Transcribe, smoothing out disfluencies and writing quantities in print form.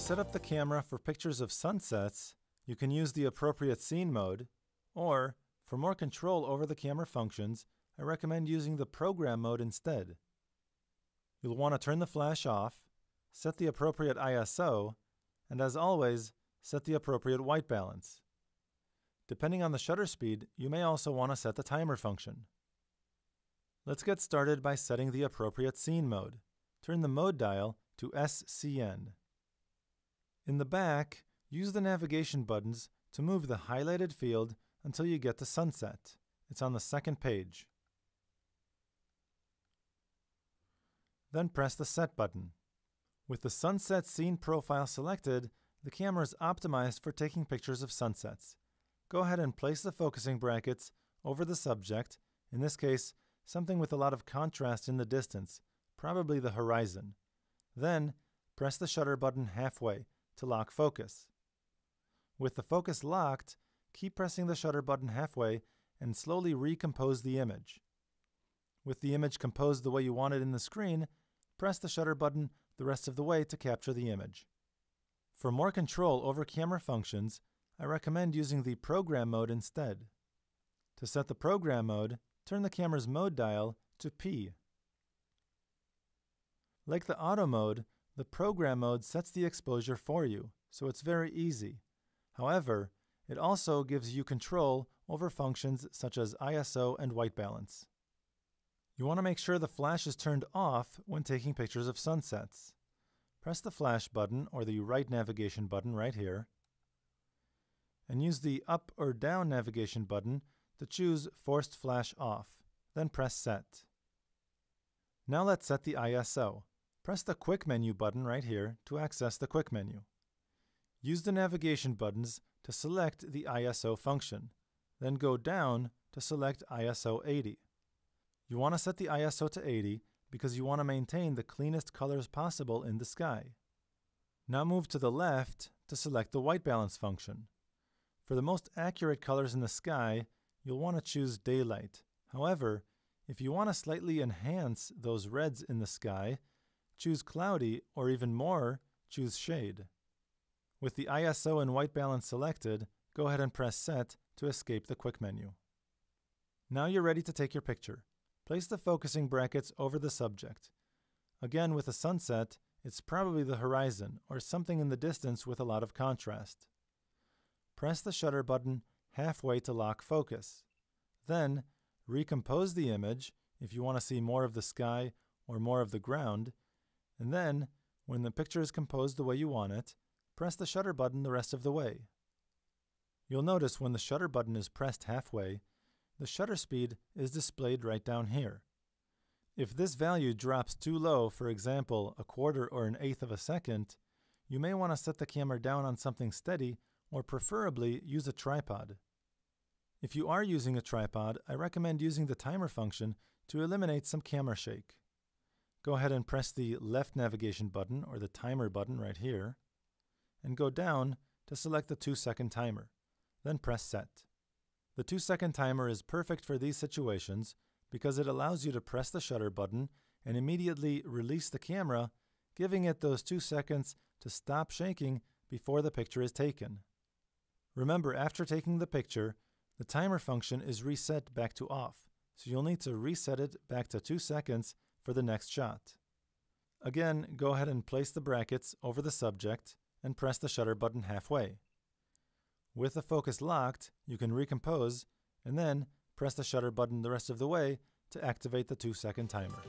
set up the camera for pictures of sunsets, you can use the appropriate scene mode, or, for more control over the camera functions, I recommend using the program mode instead. You'll want to turn the flash off, set the appropriate ISO, and as always, set the appropriate white balance. Depending on the shutter speed, you may also want to set the timer function. Let's get started by setting the appropriate scene mode. Turn the mode dial to SCN. In the back, use the navigation buttons to move the highlighted field until you get to sunset. It's on the second page. Then press the Set button. With the sunset scene profile selected, the camera is optimized for taking pictures of sunsets. Go ahead and place the focusing brackets over the subject, in this case, something with a lot of contrast in the distance, probably the horizon. Then, press the shutter button halfway to lock focus. With the focus locked, keep pressing the shutter button halfway and slowly recompose the image. With the image composed the way you want it in the screen, press the shutter button the rest of the way to capture the image. For more control over camera functions, I recommend using the program mode instead. To set the program mode, turn the camera's mode dial to P. Like the auto mode, the program mode sets the exposure for you, so it's very easy. However, it also gives you control over functions such as ISO and white balance. You want to make sure the flash is turned off when taking pictures of sunsets. Press the flash button or the right navigation button right here, and use the up or down navigation button to choose Forced Flash Off. Then press Set. Now let's set the ISO. Press the Quick Menu button right here to access the Quick Menu. Use the navigation buttons to select the ISO function. Then go down to select ISO 80. You want to set the ISO to 80 because you want to maintain the cleanest colors possible in the sky. Now move to the left to select the white balance function. For the most accurate colors in the sky, you'll want to choose daylight. However, if you want to slightly enhance those reds in the sky, choose cloudy, or even more, choose shade. With the ISO and white balance selected, go ahead and press Set to escape the quick menu. Now you're ready to take your picture. Place the focusing brackets over the subject. Again, with a sunset, it's probably the horizon or something in the distance with a lot of contrast. Press the shutter button halfway to lock focus. Then, recompose the image if you want to see more of the sky or more of the ground, and then, when the picture is composed the way you want it, press the shutter button the rest of the way. You'll notice when the shutter button is pressed halfway, the shutter speed is displayed right down here. If this value drops too low, for example, a quarter or an eighth of a second, you may want to set the camera down on something steady or preferably use a tripod. If you are using a tripod, I recommend using the timer function to eliminate some camera shake. Go ahead and press the left navigation button or the timer button right here, and go down to select the 2-second timer. Then press Set. The 2-second timer is perfect for these situations because it allows you to press the shutter button and immediately release the camera, giving it those 2 seconds to stop shaking before the picture is taken. Remember, after taking the picture, the timer function is reset back to off, so you'll need to reset it back to 2 seconds for the next shot. Again, go ahead and place the brackets over the subject and press the shutter button halfway. With the focus locked, you can recompose and then press the shutter button the rest of the way to activate the 2-second timer.